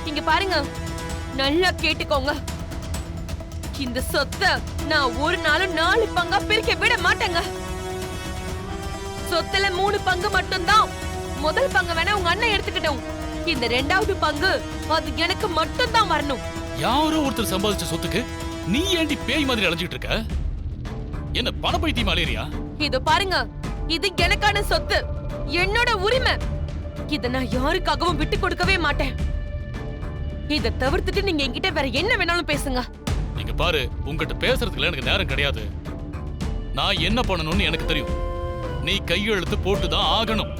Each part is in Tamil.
இங்க பாருங்க, நல்லா கேட்டுக்கோங்க. இந்த சொத்தை நான் ஒரு நாளும் 4 பங்கா பிரிக்க விட மாட்டேங்க. சொத்துல 3 பங்கு மட்டும்தான். முதல் பங்கு வேணா உங்க அண்ணன் எடுத்துக்கிட்டோம். இந்த 2வது பங்கு அது எனக்கு மட்டும்தான் வரணும். யாரோ ஒருத்தர் சம்பாதிச்ச சொத்துக்கு நீ ஏண்டி பேய் மாதிரி அலைஞ்சிட்டு இருக்க? என்ன பண பைத்தியம் அலையறியா? இதோ பாருங்க, இது எனக்கான சொத்து, என்னோட உரிமை. இத நான் யாருக்காகவும் விட்டு கொடுக்கவே மாட்டேன். இத தவிர்த்துட்டு நீங்க என்கிட்ட வேற என்ன வேணாலும் பேசுங்க. நீங்க பாரு, உங்ககிட்ட பேசுறதுக்கு எனக்கு நேரம் கிடையாது. நான் என்ன பண்ணணும்னு எனக்கு தெரியும். நீ கையெழுத்து போட்டுதான் ஆகணும்.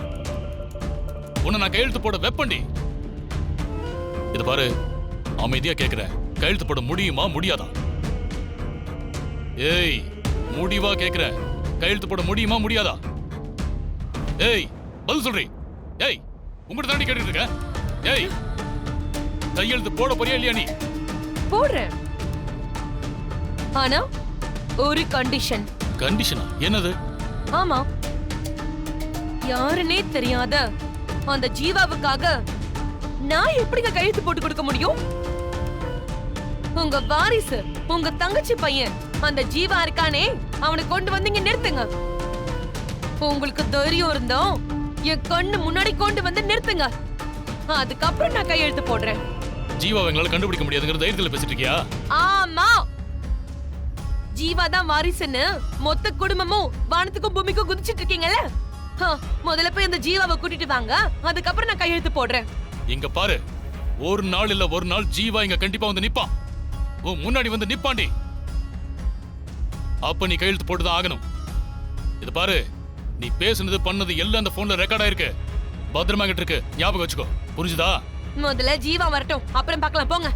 உன்னை நான் கையெழுத்து போட வெப்பண்டி. இது பாரு, அமைதியா கேக்குறேன், கையெழுத்து போட முடியுமா முடியாதா? ஏய், முடிவா கேக்குறேன், கையெழுத்து போட முடியுமா முடியாதா? ஏய், பதில் சொல்றீ? ஏய், உங்ககிட்ட தாண்டி கேட்டுட்டு இருக்க. ஏய், கையெழுத்து போட போறியா இல்லையா? நீ போடுறேன், ஆனா ஒரு கண்டிஷன். கண்டிஷனா? என்னது? ஆமா, யாருன்னே தெரியாத அந்த ஜீவாவுக்காக நான் எப்படிங்க கையெழுத்து போட்டு கொடுக்க முடியும்? உங்க வாரிசு, உங்க தங்கச்சி பையன் அந்த ஜீவா இருக்கானே, அவனை கொண்டு வந்து இங்க நிறுத்துங்க. உங்களுக்கு தைரியம் இருந்தோம் என் கண்ணு முன்னாடி கொண்டு வந்து நிறுத்துங்க. அதுக்கப்புறம் நான் கையெழுத்து போடுறேன். ஜீவா எங்களால கண்டுபிடிக்க முடியாதுங்கிற தைரியத்துல பேசிட்டு இருக்கியா? ஆமா, ஜீவா தான் வாரிசுன்னு மொத்த குடும்பமும் வானத்துக்கும் பூமிக்கும் குதிச்சிட்டு இருக்கீங்கல்ல. முதல்ல போய் அந்த ஜீவாவை கூட்டிட்டு வாங்க, அதுக்கப்புறம் நான் கையெழுத்து போடுறேன். இங்க பாரு, ஒரு நாள் இல்ல ஒரு நாள் ஜீவா இங்க கண்டிப்பா வந்து நிப்பான். உன் முன்னாடி வந்து நிப்பாண்டி. அப்ப நீ கையெழுத்து போட்டுதான் ஆகணும். இது பாரு, நீ பேசுனது பண்ணது எல்லாம் அந்த போன்ல ரெக்கார்ட் ஆயிருக்கு. பத்திரமா கிட்ட இருக்கு, ஞாபகம் வச்சுக்கோ. புரிஞ்சுதா? முதல்ல ஜீவா வரட்டும், அப்புறம் பார்க்கலாம், போங்க.